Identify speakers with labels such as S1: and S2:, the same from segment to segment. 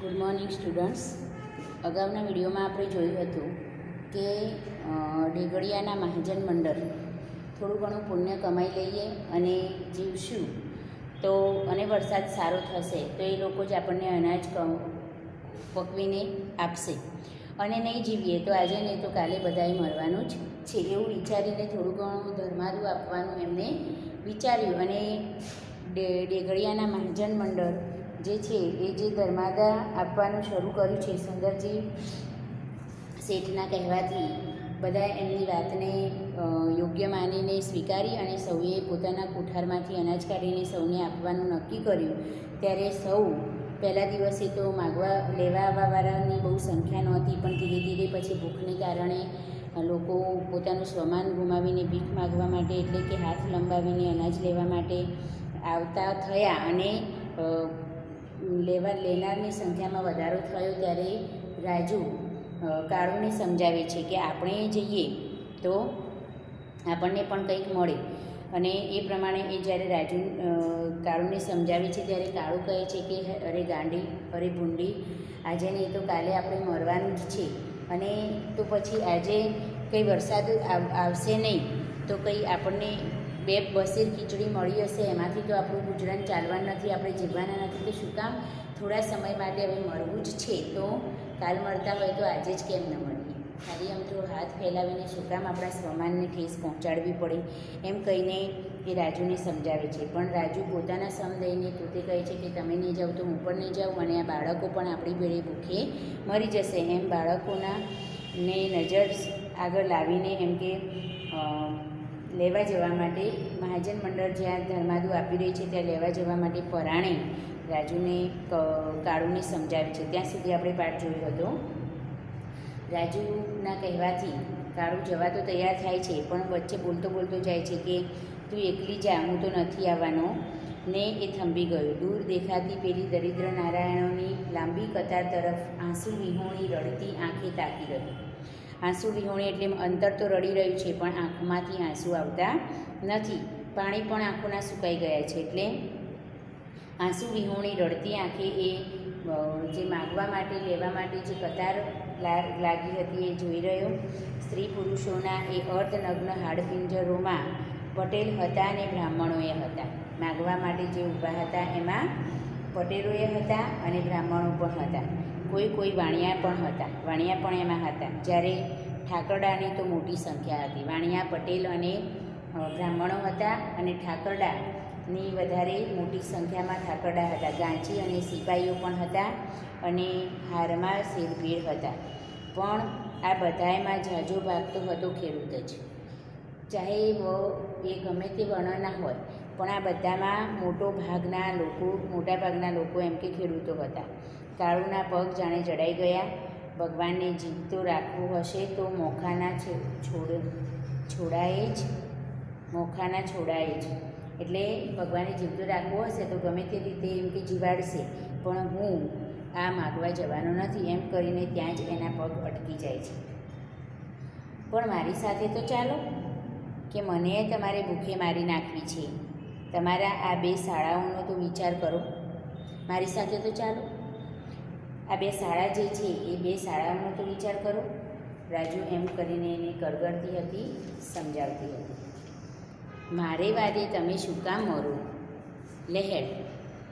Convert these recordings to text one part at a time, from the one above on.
S1: Good morning students. અગાઉના વિડીયોમાં આપણે જોયું હતું કે ડેગડિયાના મહાજન મંડળ થોડું ઘણું પુણ્ય કમાઈ લઈએ અને જીવશું તો અને વરસાદ સારો થશે તો એ લોકો જ આપણને અનાજ પકવીને આપશે, અને નહીં જીવીએ તો આજે નહીં તો કાલે બધાએ મરવાનું જ છે એવું વિચારીને થોડું ઘણું ધર્માદુ આપવાનું એમને વિચાર્યું. અને ડેગડિયાના મહાજન મંડળ જે છે એ જે ધર્માદા આપવાનું શરૂ કર્યું છે સુંદરજી શેઠના કહેવાથી બધા એમની વાતને યોગ્ય માનીને સ્વીકારી અને સૌએ પોતાના કોઠારમાંથી અનાજ કાઢીને સૌને આપવાનું નક્કી કર્યું. ત્યારે સૌ પહેલા દિવસે તો માગવા લેવા આવવાવાળાની બહુ સંખ્યા નહોતી, પણ ધીરે ધીરે પછી ભૂખને કારણે લોકો પોતાનું સ્વમાન ગુમાવીને ભીખ માગવા માટે એટલે કે હાથ લંબાવીને અનાજ લેવા માટે આવતા થયા. અને લેનારની સંખ્યામાં વધારો થયો ત્યારે રાજુ કાળુને સમજાવે છે કે આપણે જઈએ તો આપણને પણ કંઈક મળે. અને એ પ્રમાણે એ જ્યારે રાજુ કાળુને સમજાવે છે ત્યારે કાળુ કહે છે કે અરે ગાંડી, અરે ભૂંડી, આજે નહીં તો કાલે આપણે મરવાનું જ છે, અને તો પછી આજે કંઈ વરસાદ આવશે નહીં તો કંઈ આપણને બે બસેર ખીચડી મળી હશે, એમાંથી તો આપણું ગુજરાન ચાલવાનું નથી, આપણે જીવવાના નથી, તો શું કામ થોડા સમય માટે હવે મરવું જ છે, તો કાલ મળતા હોય તો આજે જ કેમ ન મળીએ, ખાલી આમ તો હાથ ફેલાવીને શું કામ આપણા સ્વમાનને ઠેસ પહોંચાડવી પડે, એમ કહીને એ રાજુને સમજાવે છે. પણ રાજુ પોતાના સમ દઈને પોતે કહે છે કે તમે નહીં જાઓ તો હું પણ નહીં જાઉં, અને આ બાળકો પણ આપણી ભેળે ભૂખે મરી જશે. એમ બાળકોના ને નજર આગળ લાવીને એમ કે લેવા જવા માટે મહાજન મંડળ જ્યાં ધર્માદુ આપી રહી છે ત્યાં લેવા જવા માટે પરાણે રાજુને કાળુને સમજાવે છે. ત્યાં સુધી આપણે પાઠ જોયો હતો. રાજુના કહેવાથી કાળુ જવા તો તૈયાર થાય છે, પણ વચ્ચે બોલતો બોલતો જાય છે કે તું એકલી જા, હું તો નથી આવવાનો, ને એ થંભી ગયો. દૂર દેખાતી પેલી દરિદ્ર નારાયણોની લાંબી કતાર તરફ આંસુ વિહોણી રડતી આંખે તાકી રહ્યો. આંસુ વિહોણી એટલે અંતર તો રડી રહ્યું છે પણ આંખમાંથી આંસુ આવતા નથી, પાણી પણ આંખોના સુકાઈ ગયા છે, એટલે આંસુ વિહોણી રડતી આંખે એ જે માગવા માટે લેવા માટે જે કતાર લાગી હતી એ જોઈ રહ્યો. સ્ત્રી પુરુષોના એ અર્ધનગ્ન હાડપિંજરોમાં પટેલ હતા અને બ્રાહ્મણોએ હતા. માગવા માટે જે ઊભા હતા એમાં પટેલોએ હતા અને બ્રાહ્મણો પણ હતા. કોઈ વાણિયા પણ હતા, વાણિયા પણ એમાં હતા. જ્યારે ઠાકરડાની તો મોટી સંખ્યા હતી. વાણિયા, પટેલ અને બ્રાહ્મણો હતા, અને ઠાકરડાની વધારે મોટી સંખ્યામાં ઠાકરડા હતા. ગાંચી અને સિપાહીઓ પણ હતા, અને હારમાં શેરભીડ હતા. પણ આ બધાયમાં ઝાઝો ભાગ તો હતો ખેડૂત જ. ચાહે એ ગમે તે વર્ણના હોય, પણ આ બધામાં મોટા ભાગના લોકો એમ કે ખેડૂતો હતા. કાળુના પગ જાણે જડાઈ ગયા. ભગવાનને જીવતો રાખવું હશે તો મોખાના છોડાએ જ, એટલે ભગવાનને જીવતો રાખવું હશે તો ગમે તે રીતે એમ કે જીવાડશે, પણ હું આ માગવા જવાનો નથી, એમ કરીને ત્યાં જ એના પગ અટકી જાય છે. પણ મારી સાથે તો ચાલો, કે મને તમારે ભૂખે મારી નાખવી છે, તમારા આ બે શાળાઓનો તો વિચાર કરો, મારી સાથે તો ચાલો, આ બે શાળા જે છે એ બે શાળાઓનો તો વિચાર કરો. રાજુ એમ કરીને એને કરગરતી હતી, સમજાવતી હતી. મારે વાદે તમે શું કામ મરો, લહેડ,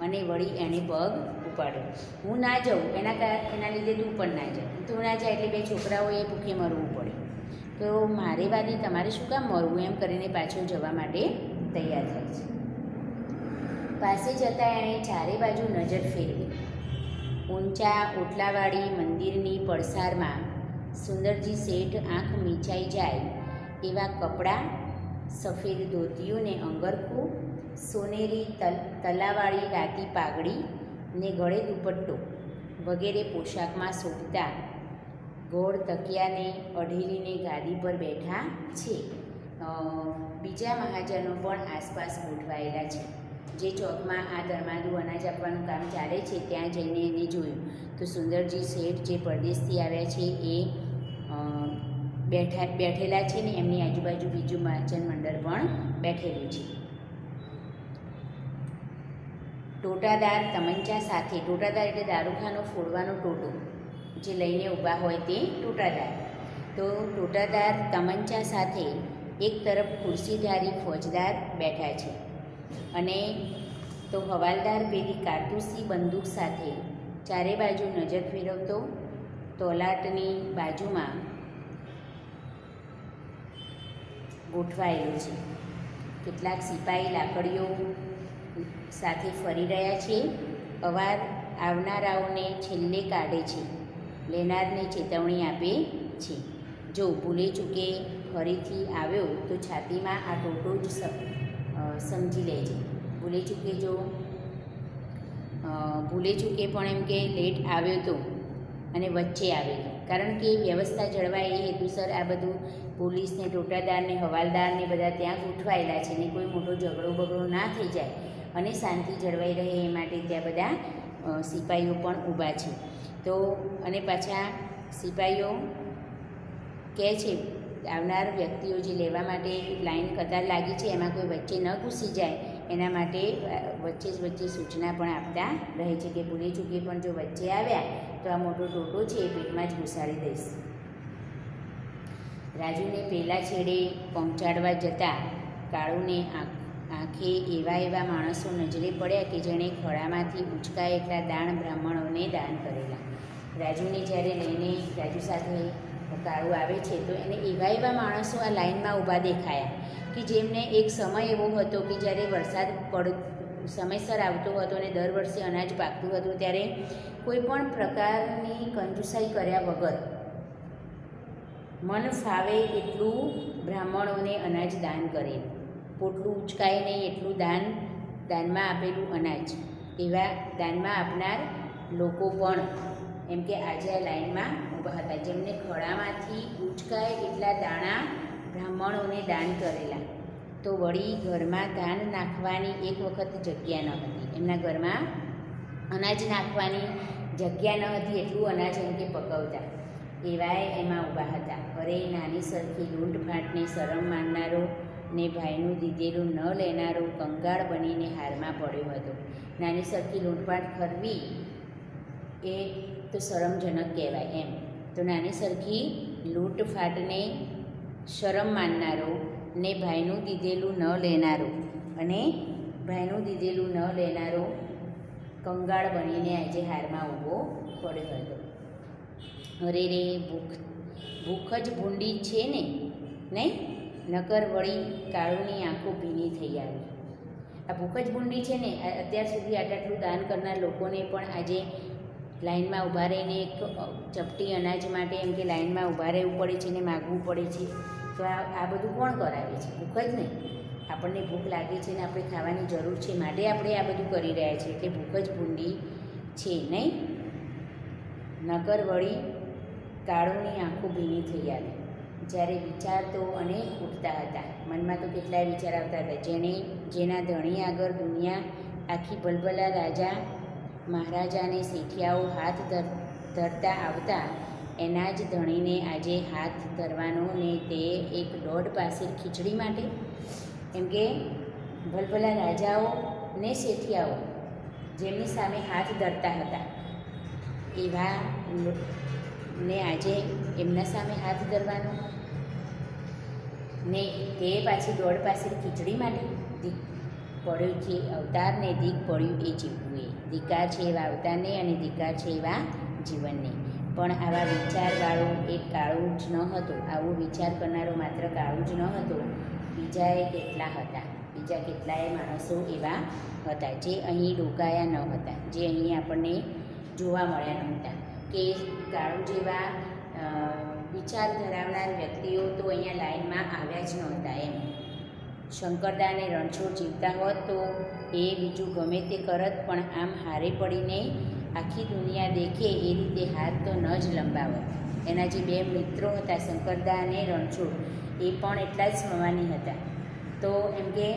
S1: અને વળી એણે પગ ઉપાડ્યો. હું ના જાઉં એના લીધે તું પણ ના જાય, તું ના જાય એટલે બે છોકરાઓએ ભૂખે મરવું પડે, તો મારે વાદે તમારે શું કામ મરવું, એમ કરીને પાછો જવા માટે તૈયાર થાય છે. પાસે જતાં એણે ચારે બાજુ નજર ફેરવી. ઊંચા ઓટલાવાળી મંદિરની પડસારમાં સુંદરજી શેઠ આંખ મીંચાઈ જાય એવા કપડાં, સફેદ ધોતિયું ને અંગરખું, સોનેરી તલાવાળી રાતી પાઘડી ને ગળે દુપટ્ટો વગેરે પોશાકમાં શોભતા ગોળ તકિયાને અઢેલીને ગાદી પર બેઠા છે. બીજા મહાજનો પણ આસપાસ ગોઠવાયેલા છે. જે ચોકમાં આ ધર્માદુ અનાજ આપવાનું કામ ચાલે છે ત્યાં જઈને એને જોયું તો સુંદરજી શેઠ જે પરદેશથી આવ્યા છે એ બેઠેલા છે ને એમની આજુબાજુ બીજું મહાજન મંડળ પણ બેઠેલું છે. ટોટાદાર તમંચા સાથે, ટોટાદાર એટલે દારૂખાનો ફોડવાનો ટોટો જે લઈને ઊભા હોય તે ટોટાદાર. તો ટોટાદાર તમંચા સાથે એક તરફ ખુરશીધારી ફોજદાર બેઠા છે અને તો હવાલદાર પેલી કારતૂસી બંદૂક સાથે ચારે બાજુ નજર ફેરવતો તોલાટની બાજુમાં ગોઠવાયેલો છે. કેટલાક સિપાહી લાકડીઓ સાથે ફરી રહ્યા છે. અવાર આવનારાઓને છેલ્લે કાઢે છે, લેનારને ચેતવણી આપે છે. જો ભૂલે ચૂકે ફરીથી આવ્યો તો છાતીમાં આ ટોટો જ સમજી લેજે. ભૂલે ચૂકે પણ એમ કે લેટ આવ્યો તો અને વચ્ચે આવેલો, કારણ કે વ્યવસ્થા જળવાય એ હેતુસર આ બધું પોલીસને, ટોટાદારને, હવાલદારને બધા ત્યાં ગોઠવાયેલા છે ને કોઈ મોટો ઝઘડો બગડો ના થઈ જાય અને શાંતિ જળવાઈ રહે એ માટે ત્યાં બધા સિપાહીઓ પણ ઊભા છે. તો અને પાછા સિપાહીઓ કહે છે આવનાર વ્યક્તિઓ જે લેવા માટે લાઈન કતાર લાગી છે એમાં કોઈ વચ્ચે ન ઘૂસી જાય એના માટે વચ્ચે સૂચના પણ આપતા રહે છે કે ભૂલે ચૂકે પણ જો વચ્ચે આવ્યા તો આ મોટો ટોટો છે એ પેટમાં જ ઘુસાડી દઈશ. રાજુને પહેલાં છેડે પહોંચાડવા જતાં કાળુને આંખે એવા માણસો નજરે પડ્યા કે જેણે ખોળામાંથી ઉંચકાય એટલા દાણ બ્રાહ્મણોને દાન કરેલા. રાજુને જ્યારે લઈને રાજુ સાથે કાળુ આવે છે તો એને એવા માણસો આ લાઈનમાં ઊભા દેખાયા કે જેમને એક સમય એવો હતો કે જ્યારે વરસાદ સમયસર આવતો હતો અને દર વર્ષે અનાજ પાકતું હતું ત્યારે કોઈ પણ પ્રકારની કંજુસાઈ કર્યા વગર મન ફાવે એટલું બ્રાહ્મણોને અનાજ દાન કરેલું. પોટલું ઉચકાય નહીં એટલું દાનમાં આપેલું અનાજ, એવા દાનમાં આપનાર લોકો પણ એમ કે આજે આ લાઈનમાં ઊભા હતા જેમને ખોળામાંથી ઉચકાય એટલા દાણા બ્રાહ્મણોને દાન કરેલા. તો વળી ઘરમાં ધાન નાખવાની એક વખત જગ્યા ન હતી, એમના ઘરમાં અનાજ નાખવાની જગ્યા ન હતી એટલું અનાજ એમ કે પકવતા એવાય એમાં ઊભા હતા. અરે નાની સરખી લૂંટફાંટને શરમ માનનારો ને ભાઈનું દીધેલું ન લેનારો કંગાળ બનીને હારમાં પડ્યો હતો. નાની સરખી લૂંટફાંટ કરવી એ તો શરમજનક કહેવાય એમ. તો નાની સરખી લૂંટફાટને શરમ માનનારો ને ભાઈનું દીધેલું ન લેનારો કંગાળ બનીને આજે હારમાં ઊભો પડ્યો હતો. અરે રે ભૂખ જ ભૂંડી છે ને નહીં, નકર વળી કાળુની આંખો ભીની થઈ આવી. આ ભૂખ જ ભૂંડી છે ને, અત્યાર સુધી આટલું દાન કરનાર લોકોને પણ આજે લાઈનમાં ઊભા રહીને એક ચપટી અનાજ માટે એમ કે લાઈનમાં ઊભા રહેવું પડે છે ને માગવું પડે છે. તો આ બધું કોણ કરાવે છે? ભૂખ જ નહીં. આપણને ભૂખ લાગી છે ને આપણે ખાવાની જરૂર છે માટે આપણે આ બધું કરી રહ્યા છીએ, એટલે ભૂખ જ ભૂંડી છે નહીં. નકર વળી કાળુની આંખો ભીની થઈ આવી. જ્યારે વિચાર તો અનેક ઉઠતા હતા, મનમાં તો કેટલાય વિચાર આવતા હતા. જેના ધણી આગળ દુનિયા આખી ભલભલા રાજા મહારાજાને શેઠિયાઓ હાથ ધરતા આવતા એના જ ધણીને આજે હાથ ધરવાનો ને તે એક દોઢ પાસેર ખીચડી માટે. એમ કે ભલભલા રાજાઓ ને શેઠિયાઓ જેમની સામે હાથ ધરતા હતા એવા ને આજે એમના સામે હાથ ધરવાનો ને તે પાછી દોઢ પાસેર ખીચડી માટે. દીક પડ્યો છે અવતારને, દીક પડ્યું એ જીવવું એ. ધિકાર છે એવા અવતારને અને ધિકાર છે એવા જીવનને. પણ આવા વિચારવાળો એક કાળું જ ન હતો, આવો વિચાર કરનારો માત્ર કાળું જ ન હતો, બીજા કેટલાય માણસો એવા હતા જે અહીં રોકાયા ન હતા, જે અહીં આપણને જોવા મળ્યા નહોતા. કે કાળું જેવા વિચાર ધરાવનાર વ્યક્તિઓ તો અહીંયા લાઈનમાં આવ્યા જ નહોતા એમ. શંકરદા અને રણછોડ જીવતા હોત તો એ બીજું ગમે તે કરત, પણ આમ હારે પડીને આખી દુનિયા દેખે એ રીતે હાથ તો ન જ લંબાવત. એના જે બે મિત્રો હતા શંકરદા અને રણછોડ, એ પણ એટલા જ સ્મવાની હતા. તો એમ કે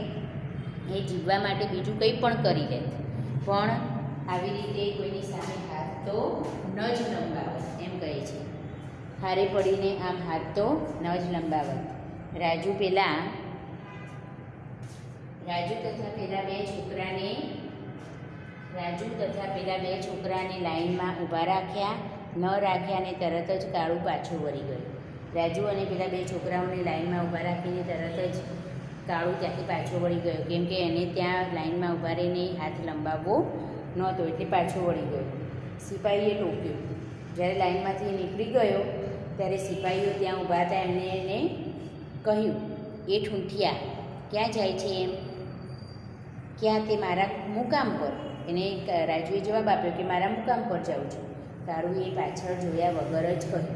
S1: એ જીવવા માટે બીજું કંઈ પણ કરી લેત, પણ આવી રીતે કોઈની સામે હાથ તો ન જ લંબાવત એમ કહે છે. હારે પડીને આમ હાથ તો ન જ લંબાવત. રાજુ તથા પેલા બે છોકરાને રાજુ તથા પેલા બે છોકરાને લાઈનમાં ઊભા રાખ્યા, ન રાખ્યા અને તરત જ કાળું પાછું વળી ગયું. રાજુ અને પેલા બે છોકરાઓને લાઈનમાં ઊભા રાખીને તરત જ કાળું ત્યાંથી પાછો વળી ગયો, કેમ કે એને ત્યાં લાઈનમાં ઊભા રહીને હાથ લંબાવવો નહોતો એટલે પાછો વળી ગયો. સિપાહીએ ટોક્યું. જ્યારે લાઈનમાંથી નીકળી ગયો ત્યારે સિપાહીઓ ત્યાં ઊભા હતા એમને એને કહ્યું, એ ઠૂંઠિયા ક્યાં જાય છે એમ? ક્યાં? તે મારા મુકામ પર. એને રાજુએ જવાબ આપ્યો કે મારા મુકામ પર જાઉં છું. કાળુએ પાછળ જોયા વગર જ કહ્યું.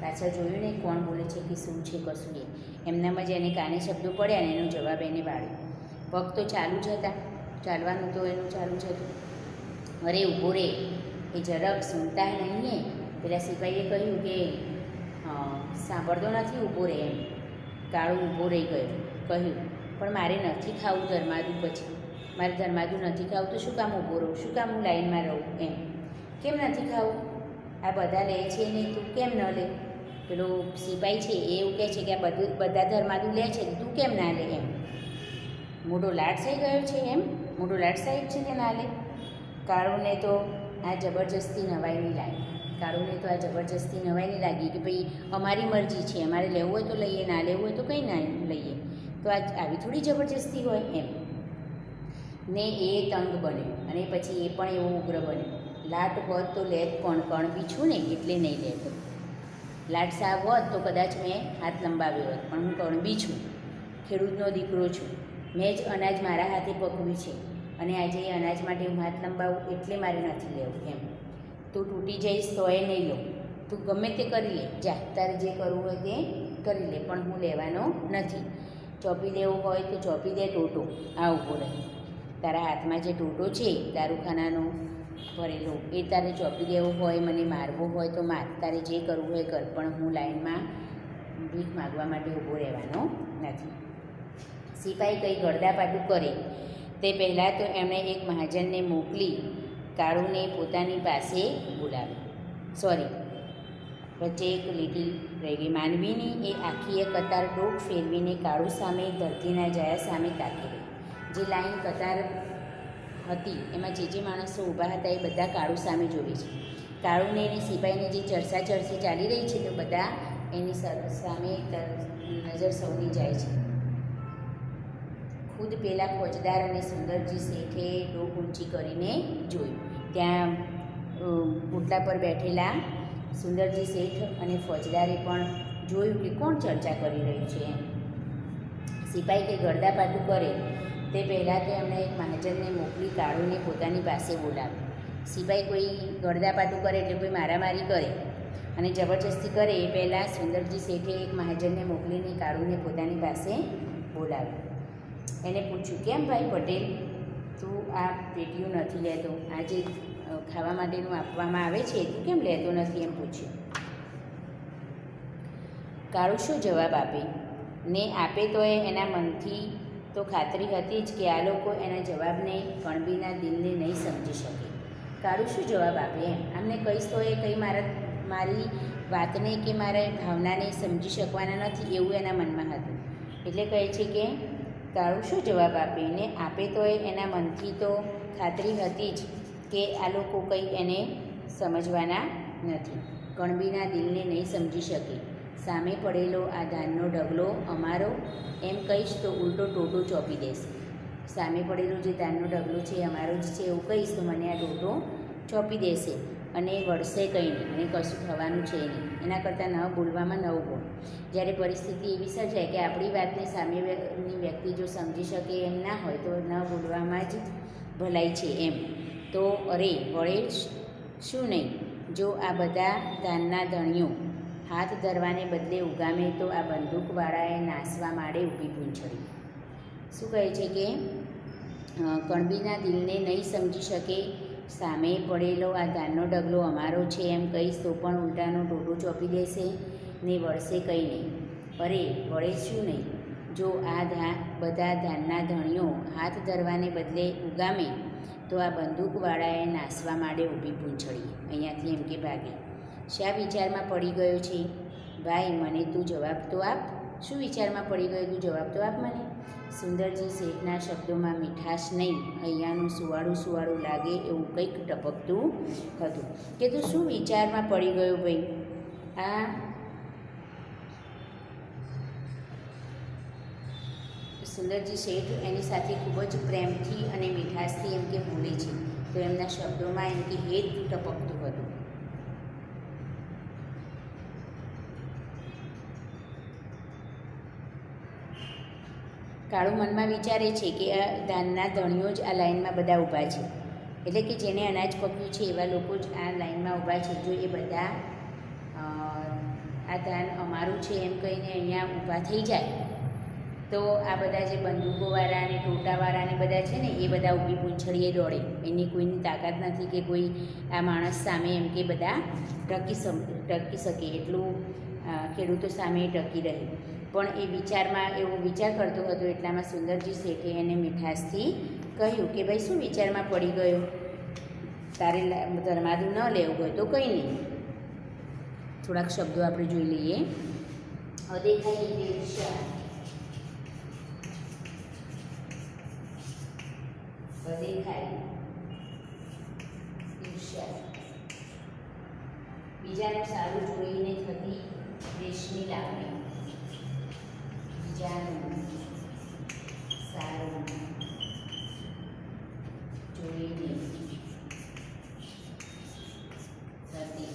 S1: પાછળ જોયું ને કોણ બોલે છે કે શું છે કશું એ. એમનામાં જ એને કાને શબ્દો પડ્યા ને એનો જવાબ એને વાળ્યો. પગ તો ચાલુ જ હતા, ચાલવાનું તો એનું ચાલુ જ હતું. અરે ઊભો રે, એ જરાક સુનતા નહીં. પેલા સિપાહીએ કહ્યું કે સાંભળતો નથી, ઊભો રહે એમ. કાળું ઊભો રહી ગયો. કહ્યું, પણ મારે નથી ખાવું ધર્માદું. પછી મારે ધર્માદું નથી ખાવું તો શું કામ ઊભો રહું? શું કામ હું લાઈનમાં રહું એમ? કેમ નથી ખાવું? આ બધા લે છે ને તું કેમ ન લે? પેલો સિપાહી છે એ એવું કહે છે કે આ બધા ધર્માદું લે છે તું કેમ ના લે એમ? મોટો લાડ થઈ ગયો છે એમ? મોટો લાડ સાહેબ છે કે ના લે? કાળુને તો આ જબરજસ્તી નવાઈ નહીં લાગી. કાળુને તો આ જબરજસ્તી નવાઈ નહીં લાગી કે ભાઈ અમારી મરજી છે, અમારે લેવું હોય તો લઈએ, ના લેવું હોય તો કંઈ ના લઈએ. તો આ આવી થોડી જબરજસ્તી હોય એમ. ને એ તંગ બન્યો અને પછી એ પણ એવો ઉગ્ર બન્યો. લાટ હોત તો લેત, પણ કણબી છું ને એટલે નહીં લેતો. લાટ સાહેબ હોત તો કદાચ મેં હાથ લંબાવ્યો હોત, પણ હું કણબી છું, ખેડૂતનો દીકરો છું. મેં જ અનાજ મારા હાથે પકવ્યું છે અને આજે એ અનાજ માટે હું હાથ લંબાવું એટલે મારે નથી લેવું એમ. તું તૂટી જઈશ તો એ નહીં લઉં. તું ગમે તે કરી લે, જા તારે જે કરવું હોય તે કરી લે, પણ હું લેવાનો નથી. ચોંપી દેવું હોય તો ચોંપી દે ટોટો, આ ઊભો રહે. તારા હાથમાં જે ટોટો છે દારૂખાનાનો ભરેલો એ તારે ચોંપી દેવો હોય, મને મારવો હોય તો માર, તારે જે કરવું હોય કર, પણ હું લાઈનમાં ભીખ માગવા માટે ઊભો રહેવાનો નથી. સિપાહી કંઈ ગળદાપાટું કરે તે પહેલાં તો એમણે એક મહાજનને મોકલી કાળુને પોતાની પાસે બોલાવ્યો. વચ્ચે એક લીટી રહી ગઈ. માનવીની એ આખી એ કતાર ડોક ફેરવીને કાળુ સામે ધરતીના જાયા સામે તાકી રહી. જે લાઈન કતાર હતી એમાં જે માણસો ઊભા હતા એ બધા કાળુ સામે જોવે છે. કાળુને એને સિપાહીને જે ચરસી ચાલી રહી છે તો બધા એની સામે નજર સૌની જાય છે. ખુદ પેલા ફોજદાર અને સુંદરજી શેઠે ડોક ઊંચી કરીને જોયું. ત્યાં ઓટલા પર બેઠેલા સુંદરજી શેઠ અને ફોજદારે પણ જોયું કે કોણ ચર્ચા કરી રહ્યું છે એમ. સિપાહી કંઈ ગળદાપાટું કરે તે પહેલાં તો એમણે એક મહાજનને મોકલી કાળુને પોતાની પાસે બોલાવ્યો. સિપાહી કોઈ ગળદાપાટું કરે એટલે કોઈ મારામારી કરે અને જબરજસ્તી કરે એ પહેલાં સુંદરજી શેઠે એક મહાજનને મોકલીને કાળુને પોતાની પાસે બોલાવ્યો. એને પૂછ્યું, કેમ ભાઈ પટેલ તું આ પેટીઓ નથી લેતો? આ જે ખાવા માટેનું આપવામાં આવે છે તું કેમ લેતો નથી એમ પૂછ્યું. કાળુ શું જવાબ આપે? ને આપે તો એના મનથી તો ખાતરી હતી જ કે આ લોકો એના જવાબને કણબીના દિલને નહીં સમજી શકે. કાળુ શું જવાબ આપે એમ? આમને કહીશ તો એ કંઈ મારી વાતને કે મારા ભાવનાને સમજી શકવાના નથી એવું એના મનમાં હતું. એટલે કહે છે કે કાળુ શું જવાબ આપે? ને આપે તો એના મનથી તો ખાતરી હતી જ કે આ લોકો કંઈ એને સમજવાના નથી, કણબીના દિલને નહીં સમજી શકે. સામે પડેલો આ ધાનનો ઢગલો અમારો એમ કહીશ તો ઉલટો ટોટો ચોંપી દેશે. સામે પડેલો જે ધાનનો ઢગલો છે અમારો જ છે એવું કહીશ તો મને આ ટોટો ચોંપી દેશે અને વળશે કંઈ નહીં અને કશું થવાનું છે નહીં. એના કરતાં ન બોલવામાં નવ ગુણ. જ્યારે પરિસ્થિતિ એવી સર્જાય કે આપણી વાતને સામેની વ્યક્તિ જો સમજી શકે એમ ના હોય તો ન બોલવામાં જ ભલાઈ છે એમ. તો અરે વળે શું નહીં, જો આ બધા ધાનના ધણીઓ હાથ ધરવાને બદલે ઉગામે તો આ બંદૂકવાળાએ નાસવા માંડે ઊભી પૂંછડી. શું કહે છે કે કણબીના દિલને નહીં સમજી શકે, સામે પડેલો આ ધાનનો ઢગલો અમારો છે એમ કહીશ તો પણ ઉલટાનો ટોટો ચોંપી દેશે ને વળશે કંઈ નહીં. અરે વળે શું નહીં, જો આ બધા ધાનના ધણીઓ હાથ ધરવાને બદલે ઉગામે તો આ બંદૂકવાળાએ નાસવા માંડે ઊભી પૂંછડી. અહીંયાથી એમ કે ભાગે. શા વિચારમાં પડી ગયો છે ભાઈ? મને તું જવાબ તો આપ. શું વિચારમાં પડી ગયો તું? જવાબ તો આપ મને. સુંદરજી શેઠના શબ્દોમાં મીઠાશ નહીં, અહીંયાનું સુવાળું સુવાળું લાગે એવું કંઈક ટપકતું હતું. કે તું શું વિચારમાં પડી ગયો ભાઈ? આ સુંદરજી શેઠ એની સાથે ખૂબ જ પ્રેમથી અને મીઠાશથી એમ કે બોલે છે, તો એમના શબ્દોમાં એમ કે હેત ટપકતું હતું. કાળું મનમાં વિચારે છે કે આ ધાનના ધણીઓ જ આ લાઈનમાં બધા ઊભા છે, એટલે કે જેને અનાજ પક્યું છે એવા લોકો જ આ લાઈનમાં ઊભા છે. જો એ બધા આ ધાન અમારું છે એમ કહીને અહીંયા ઊભા થઈ જાય તો આ બધા જે બંદૂકોવાળા અને ટોટાવાળા ને બધા છે ને એ બધા ઊભી પૂંછડીએ દોડે. એની કોઈની તાકાત નથી કે કોઈ આ માણસ સામે એમ કે બધા ટકી શકે એટલું ખેડૂતો સામે ટકી રહે. પણ એ વિચારમાં એવો વિચાર કરતો હતો એટલામાં સુંદરજી શેઠે એને મીઠાશથી કહ્યું કે ભાઈ શું વિચારમાં પડી ગયો? તારે ધર્માદું ન લેવું હોય તો કંઈ નહીં. થોડાક શબ્દો આપણે જોઈ લઈએ. અદેખાઈ ઈર્ષ્યા, અદેખાઈ ઈર્ષ્યા, બીજાનું સારું જોઈને થતી દ્વેષની લાગણી. બીજાનું સારું જોઈને થતી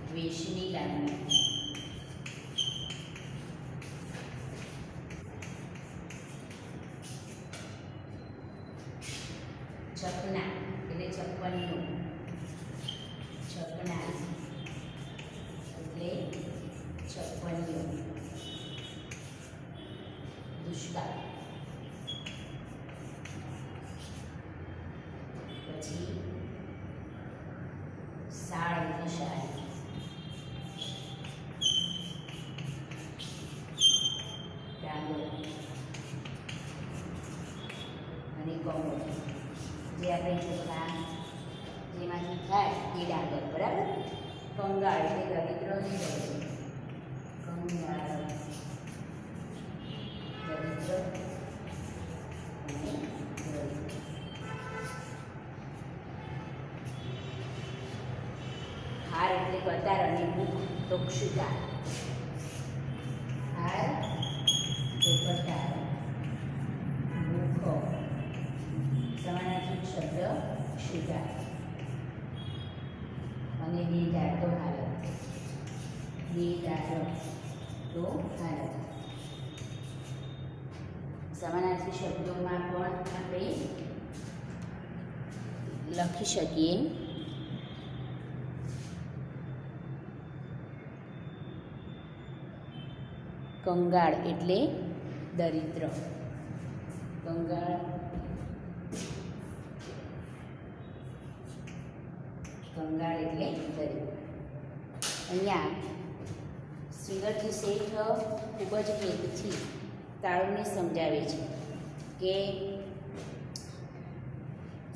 S1: દ્વેષની લાગણી. છપના એટલે છપ્પનનું, છપના એટલે છપ્પનિયું. દુષ્કાળ, પછી સાળ એટલે શાળ, ડાંગર અને કમળ. જે આપણે ચોખા જેમાંથી થાય એ ડાંગર, બરાબર. કંગાળ એટલે દરિદ્ર ને દરિદ્ર, કંગાળ દરિદ્ર અને દરિદ્ર. હાર એટલે કતાર અને ભૂખ તો ક્ષુધા. હાર એટલે કતાર, ભૂખ સમાનાર્થી શબ્દ ક્ષુધા. અને દેદાર તો હાલત, દેદાર તો હાલત. સમાનાર્થી શબ્દોમાં પણ આપણે લખી શકીએ. કંગાળ એટલે દરિદ્ર, કંગાળ કંગાળ એટલે દરિદ્ર. અહીંયા સુંદરજી શેઠ ખૂબ જ હેતથી કાળુને સમજાવે છે કે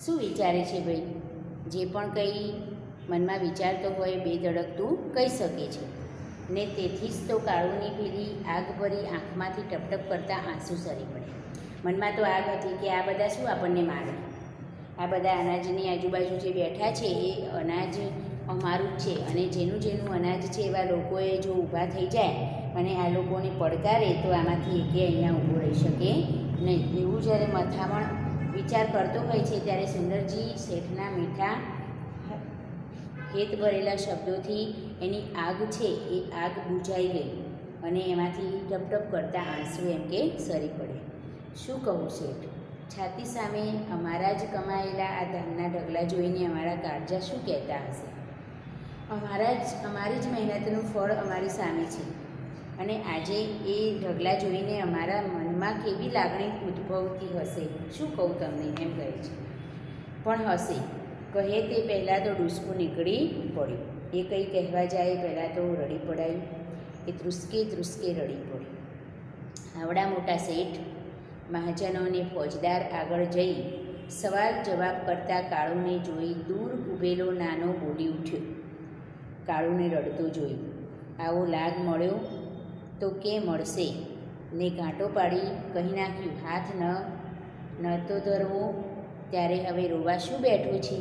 S1: શું વિચારે છે ભાઈ? જે પણ કંઈ મનમાં વિચારતો હોય બેધડકતું કહી શકે છે. ને તેથી જ તો કાળુની પેલી આગ ભરી આંખમાંથી ટપટપ કરતા આંસુ સરી પડે. મનમાં તો આગ હતી કે આ બધા શું આપણને મારે, આ બધા અનાજની આજુબાજુ જે બેઠા છે એ અનાજ અમારું જ છે, અને જેનું જેનું અનાજ છે એવા લોકોએ જો ઊભા થઈ જાય અને આ લોકોને પડકારે તો આમાંથી એકે અહીંયા ઊભો રહી શકે નહીં. એવું જ્યારે મથામણ વિચાર કરતો હોય છે ત્યારે સુંદરજી શેઠના મીઠા હેત ભરેલા શબ્દોથી એની આગ છે એ આગ બુઝાઈ ગઈ અને એમાંથી ટપટપ કરતા આંસુ એમ કે સરી પડે. શું કહું શેઠ? છાતી સામે અમારા જ કમાયેલા આ ધાનના ઢગલા જોઈને અમારા કાળજા શું કહેતા હશે? અમારી જ મહેનતનું ફળ અમારી સામે છે, અને આજે એ ઢગલા જોઈને અમારા મનમાં કેવી લાગણી ઉદ્ભવતી હશે શું કહું તમને, એમ કહે છે. પણ હશે કહે તે પહેલાં તો ડૂસકું નીકળી પડ્યું. એ કંઈ કહેવા જાય પહેલાં તો રડી પડાયું. એ ધ્રુસકે ધ્રુસકે રડી પડ્યું. આવડા મોટા શેઠ મહાજનોને ફોજદાર આગળ જઈ સવાલ જવાબ કરતા કાળુને જોઈ દૂર ઊભેલો નાનો બોલી ઉઠ્યો. કાળુને રડતો જોઈ, આવો લાગ મળ્યો તો કે મળશે, ને ગાંટો પાડી કહી નાખ્યું, હાથ નહોતો ધરવો ત્યારે હવે રોવા શું બેઠું છે?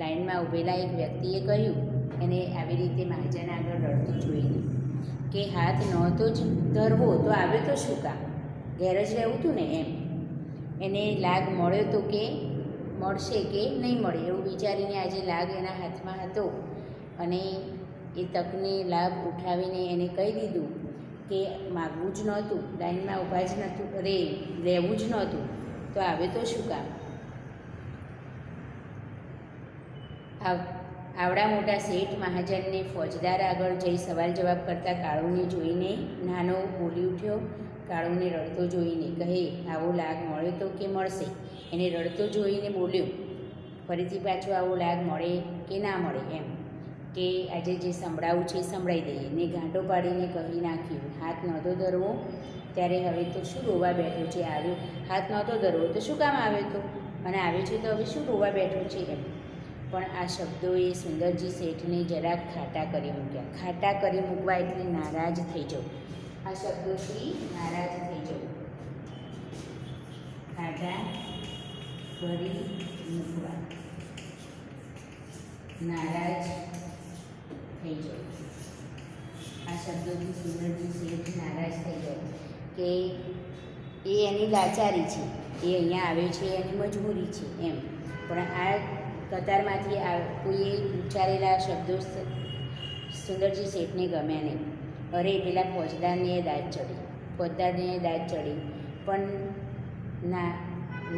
S1: લાઇનમાં ઊભેલા એક વ્યક્તિએ કહ્યું, એને આવી રીતે મહાજન આગળ રડતું જોઈને, કે હાથ નહોતો જ ધરવો તો આવ્યો તો શું કામ? ઘેર જ રહેવું હતું ને એમ. એને લાગ મળ્યો તો કે મળશે કે નહીં મળે એવું વિચારીને આજે લાગ એના હાથમાં હતો અને એ તકને લાભ ઉઠાવીને એને કહી દીધું કે માગવું જ નહોતું, લાઈનમાં ઊભા જ નહોતું, લેવું જ નહોતું, તો આવે તો શું કામ? આવડા મોટા શેઠ મહાજનને ફોજદાર આગળ જઈ સવાલ જવાબ કરતા કાળુને જોઈને નાનો બોલી ઉઠ્યો. કાળુને રડતો જોઈને કહે, આવો લાગ મળ્યો તો કે મળશે? એને રડતો જોઈને બોલ્યો, ફરીથી પાછો આવો લાગ મળે કે ના મળે એમ, કે આજે જે સંભળાવું છે એ સંભળાવી દઈએ. ને ગાંટો પાડીને કહી નાખ્યું, હાથ નહોતો ધરવો ત્યારે હવે તો શું રોવા બેઠો છે? આવ્યો હાથ નહોતો ધરવો તો શું કામ આવ્યો તો, અને આવ્યો છે તો હવે શું રોવા બેઠો છે એમ. પણ આ શબ્દોએ સુંદરજી શેઠને જરાક ખાટા કરી મૂક્યા. ખાટા કરી મૂકવા એટલે નારાજ થઈ જવું. આ શબ્દોથી નારાજ થઈ જવું. ખાટા કરી મૂકવા, નારાજ થઈ જવું. આ શબ્દોથી સુંદરજી શેઠ નારાજ થઈ જાય કે એ એની લાચારી છે, એ અહીંયા આવ્યો છે એની મજબૂરી છે એમ. પણ આ કતારમાંથી કોઈએ ઉચ્ચારેલા શબ્દો સુંદરજી શેઠને ગમ્યા નહીં. અરે પેલા ફોજદારને દાદ ચડી, પણ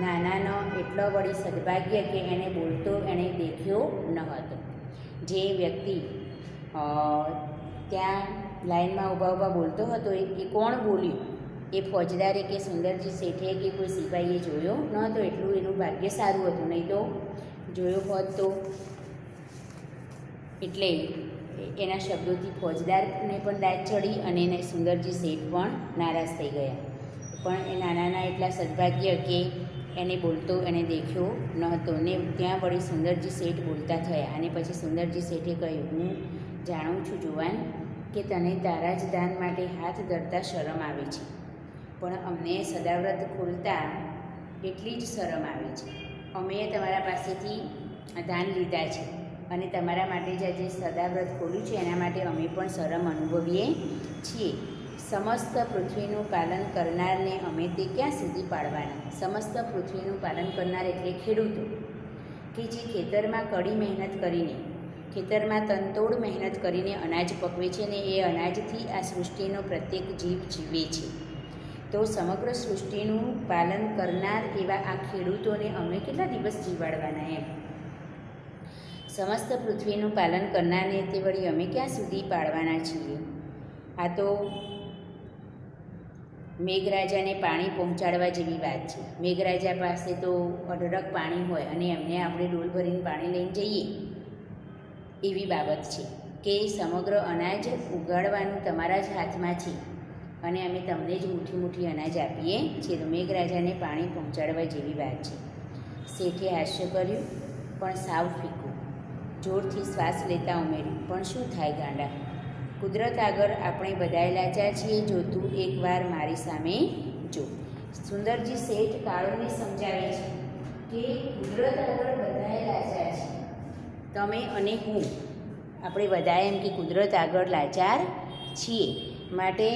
S1: નાનાનો એટલો વળી સદભાગ્ય કે એને બોલતો એણે દેખ્યો ન હતો. જે વ્યક્તિ ત્યાં લાઈનમાં ઊભા બોલતો હતો એ કોણ બોલ્યું? એ ફોજદારે કે સુંદરજી શેઠે કે કોઈ સિપાહીએ જોયો ન હતો. એટલું એનું ભાગ્ય સારું હતું, નહીં તો જોયો હોત તો. એટલે એના શબ્દોથી ફોજદારને પણ દાદ ચડી અને એને સુંદરજી શેઠ પણ નારાજ થઈ ગયા. પણ એ નાનાના એટલા સદભાગ્ય કે એને બોલતો એને દેખ્યો ન હતો. ને ત્યાં વળી સુંદરજી શેઠ બોલતા થયા. અને પછી સુંદરજી શેઠે કહ્યું, હું જાણું છું જુવાન કે તને તારા જ દાન માટે હાથ ધરતા શરમ આવે છે, પણ અમને સદાવ્રત ખોલતા એટલી જ શરમ આવે છે. અમે તમારા પાસેથી દાન લીધા છે અને તમારા માટે જે આજે સદાવ્રત ખોલ્યું છે એના માટે અમે પણ શરમ અનુભવીએ છીએ. સમસ્ત પૃથ્વીનું પાલન કરનારને અમે તે ક્યાં સુધી પાડવાના? સમસ્ત પૃથ્વીનું પાલન કરનાર એટલે ખેડૂતો, કે જે ખેતરમાં કડી મહેનત કરીને, ખેતરમાં તનતોડ મહેનત કરીને અનાજ પકવે છે ને એ અનાજથી આ સૃષ્ટિનો પ્રત્યેક જીવ જીવે છે. તો સમગ્ર સૃષ્ટિનું પાલન કરનાર એવા આ ખેડૂતોને અમે કેટલા દિવસ જીવાડવાના એમ. સમસ્ત પૃથ્વીનું પાલન કરનારને તે વળી અમે ક્યાં સુધી પાડવાના છીએ? આ તો મેઘરાજાને પાણી પહોંચાડવા જેવી વાત છે. મેઘરાજા પાસે તો અઢળક પાણી હોય અને એમને આપણે ડોલ ભરીને પાણી લઈને જઈએ એવી બાબત છે કે સમગ્ર અનાજ ઉગાડવાનું તમારા જ હાથમાં છે અને અમે તમને જ મુઠ્ઠી અનાજ આપીએ છીએ. તો મેઘરાજાને પાણી પહોંચાડવા જેવી વાત છે. શેઠે હાસ્ય કર્યું, પણ સાવ ફીકું. જોરથી શ્વાસ લેતા ઉમેર્યું, પણ શું થાય ગાંડા, કુદરત આગળ આપણે બધાય લાચાર છીએ. જો તું એકવાર મારી સામે જો. સુંદરજી શેઠ કાળુને સમજાવે છે કે કુદરત આગળ બધાય લાચાર છે. તમે અને હું, આપણે બધાએ એમ કે કુદરત આગળ લાચાર છીએ. માટે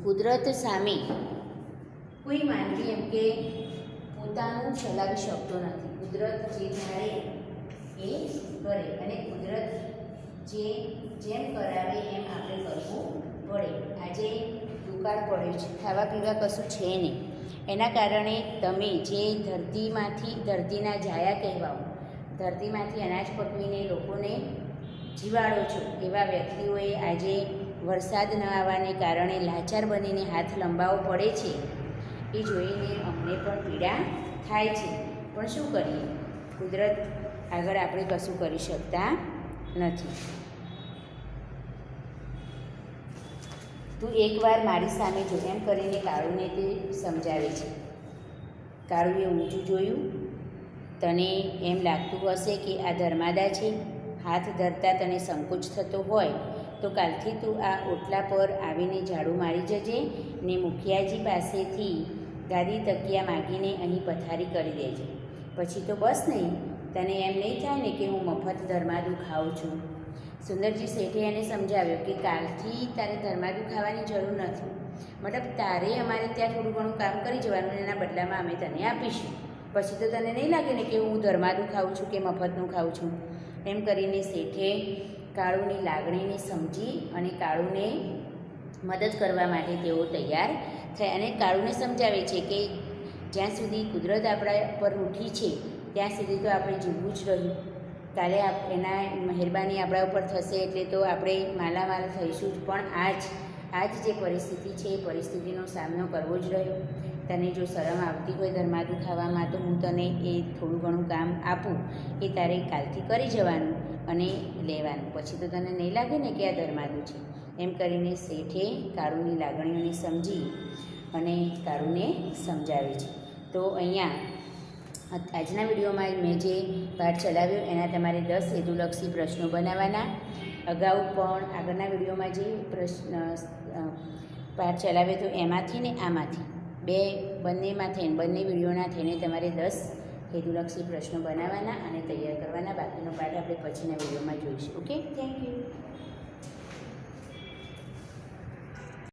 S1: કુદરત સામે કોઈ માનવી એમ કે પોતાનું ચલાવી શકતો નથી. કુદરત જે ધારે એ કરે અને કુદરત જેમ કરાવે એમ આપણે કરવું પડે. આજે દુકાળ પડ્યો છે, ખાવા પીવા કશું છે નહીં, એના કારણે તમે જે ધરતીના જાયા કહેવાઓ, ધરતીમાંથી અનાજ પકવીને લોકોને જીવાડો છો, એવા વ્યક્તિઓએ આજે વરસાદ ન આવવાને કારણે લાચાર બનીને હાથ લંબાવવો પડે છે. એ જોઈને અમને પણ પીડા થાય છે. પણ શું કરીએ, કુદરત આગળ આપણે કશું કરી શકતા નથી. તું એકવાર મારી સામે જો, એમ કરીને કાળુને તે સમજાવે છે. કાળુએ ઊંચું જોયું. તને એમ લાગતું હશે કે આ ધર્માદા છે, હાથ ધરતા તને સંકોચ થતો હોય તો તો કાલથી તું આ ઓટલા પર આવીને ઝાડુ મારી જજે ને મુખિયાજી પાસેથી ગાદી તકિયા માગીને અહીં પથારી કરી દેજે. પછી તો બસ નહીં, તને એમ નહીં થાય ને કે હું મફત ધર્માદુ ખાઉં છું. સુંદરજી શેઠે એને સમજાવ્યો કે કાલથી તારે ધર્માદુ ખાવાની જરૂર નથી. મતલબ તારે અમારે ત્યાં થોડું ઘણું કામ કરી જવાનું, એના બદલામાં અમે તને આપીશું. પછી તો તને નહીં લાગે ને કે હું ધર્માદુ ખાઉં છું કે મફતનું ખાઉં છું. એમ કરીને શેઠે કાળુની લાગણીને સમજી અને કાળુને મદદ કરવા માટે તેઓ તૈયાર થયા. અને કાળુને સમજાવે છે કે જ્યાં સુધી કુદરત આપણા પર રૂઠી છે ત્યાં સુધી તો આપણે જીવવું જ રહ્યું. કાલે એના મહેરબાની આપણા ઉપર થશે એટલે તો આપણે માલામાલ થઈશું જ. પણ આજ જે પરિસ્થિતિ છે એ પરિસ્થિતિનો સામનો કરવો જ રહ્યો. તને જો શરમ આવતી હોય ધર્માદુ ખાવામાં તો હું તને એ થોડું ઘણું કામ આપું, એ તારે કાલથી કરી જવાનું અને લેવાનું. પછી તો તને નહીં લાગે ને કે આ ધર્માદુ છે. એમ કરીને શેઠે કાળુની લાગણીઓને સમજી અને કાળુને સમજાવે છે. તો અહીંયા આજના વિડીયોમાં મેં જે પાઠ ચલાવ્યો એના તમારે 10 હેતુલક્ષી પ્રશ્નો બનાવવાના. અગાઉ પણ આગળના વિડીયોમાં જે પાઠ ચલાવ્યો તો એમાંથી ને આમાંથી બંનેમાંથી બંને વિડીયોના થઈને તમારે 10 હેતુલક્ષી પ્રશ્નો બનાવવાના અને તૈયાર કરવાના. બાકીનો પાઠ આપણે પછીના વિડીયોમાં જોઈશું. Okay, thank you.